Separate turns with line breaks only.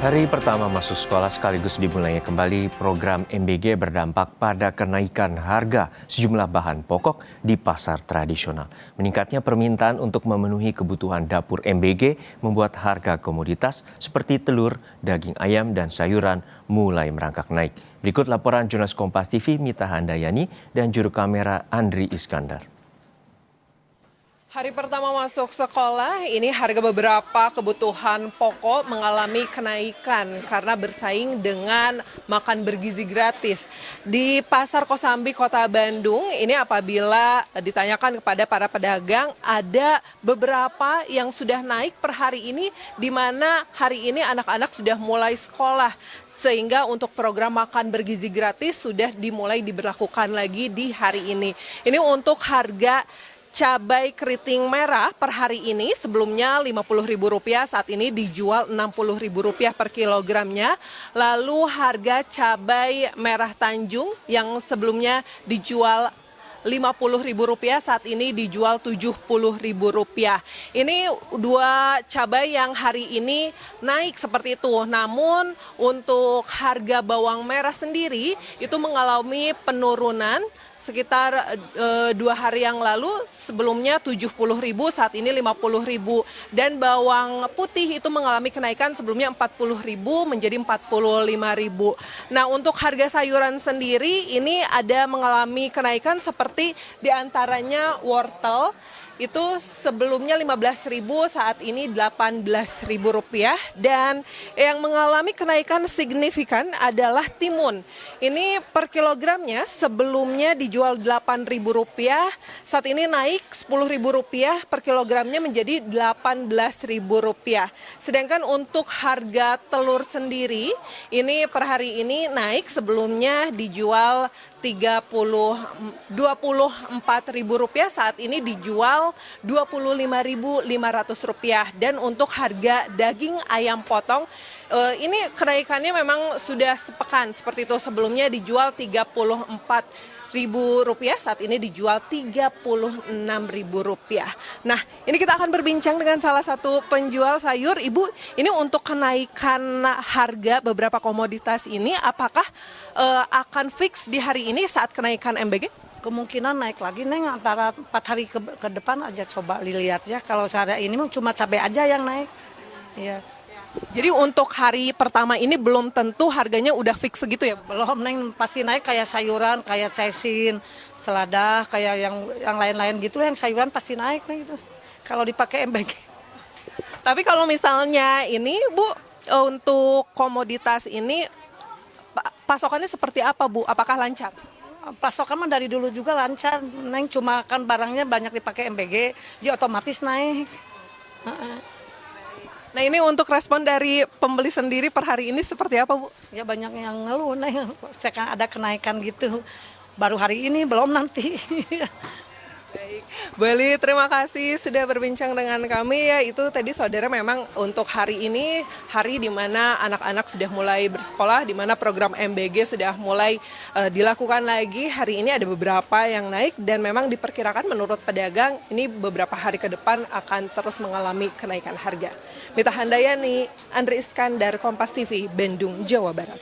Hari pertama masuk sekolah sekaligus dimulainya kembali program MBG berdampak pada kenaikan harga sejumlah bahan pokok di pasar tradisional. Meningkatnya permintaan untuk memenuhi kebutuhan dapur MBG membuat harga komoditas seperti telur, daging ayam, dan sayuran mulai merangkak naik. Berikut laporan jurnalis Kompas TV Mita Handayani dan juru kamera Andri Iskandar.
Hari pertama masuk sekolah, ini harga beberapa kebutuhan pokok mengalami kenaikan karena bersaing dengan makan bergizi gratis. Di Pasar Kosambi, Kota Bandung, ini apabila ditanyakan kepada para pedagang, ada beberapa yang sudah naik per hari ini, di mana hari ini anak-anak sudah mulai sekolah. Sehingga untuk program makan bergizi gratis sudah dimulai diberlakukan lagi di hari ini. Ini untuk harga cabai keriting merah per hari ini sebelumnya Rp50.000, saat ini dijual Rp60.000 per kilogramnya. Lalu harga cabai merah Tanjung yang sebelumnya dijual Rp50.000, saat ini dijual Rp70.000. Ini dua cabai yang hari ini naik seperti itu. Namun untuk harga bawang merah sendiri itu mengalami penurunan sekitar 2 hari yang lalu, sebelumnya Rp70.000, saat ini Rp50.000. Dan bawang putih itu mengalami kenaikan, sebelumnya Rp40.000 menjadi Rp45.000. Nah, untuk harga sayuran sendiri ini ada mengalami kenaikan seperti diantaranya wortel. Itu sebelumnya Rp15.000, saat ini Rp18.000. Dan yang mengalami kenaikan signifikan adalah timun. Ini per kilogramnya sebelumnya dijual Rp8.000, saat ini naik Rp10.000 per kilogramnya menjadi Rp18.000. Sedangkan untuk harga telur sendiri, ini per hari ini naik, sebelumnya dijual Rp24.000, saat ini dijual Rp25.500. Dan untuk harga daging ayam potong, ini kenaikannya memang sudah sepekan seperti itu. Sebelumnya dijual Rp34.000, saat ini dijual Rp36.000. Nah, ini kita akan berbincang dengan salah satu penjual sayur. Ibu, ini untuk kenaikan harga beberapa komoditas ini, apakah akan fix di hari ini saat kenaikan MBG?
Kemungkinan naik lagi, Neng, antara 4 hari ke depan aja, coba dilihat ya. Kalau sehari ini cuma cabai aja yang naik. Iya.
Jadi untuk hari pertama ini belum tentu harganya udah fix segitu ya?
Belum, Neng, pasti naik kayak sayuran, kayak caisin, selada, kayak yang lain-lain gitu, yang sayuran pasti naik, Neng, gitu. Kalau dipakai MBG.
Tapi kalau misalnya ini, Bu, untuk komoditas ini pasokannya seperti apa, Bu? Apakah lancar?
Pasokan mah dari dulu juga lancar, Neng, cuma kan barangnya banyak dipakai MBG, jadi otomatis naik.
Nah, ini untuk respon dari pembeli sendiri per hari ini seperti apa, Bu?
Ya banyak yang ngeluh, Neng, sekarang ada kenaikan gitu. Baru hari ini, belum nanti.
Baik, Bu Eli, terima kasih sudah berbincang dengan kami ya. Itu tadi saudara, memang untuk hari ini hari di mana anak-anak sudah mulai bersekolah, di mana program MBG sudah mulai dilakukan lagi. Hari ini ada beberapa yang naik dan memang diperkirakan menurut pedagang ini beberapa hari ke depan akan terus mengalami kenaikan harga. Mita Handayani, Andri Iskandar, Kompas TV, Bandung, Jawa Barat.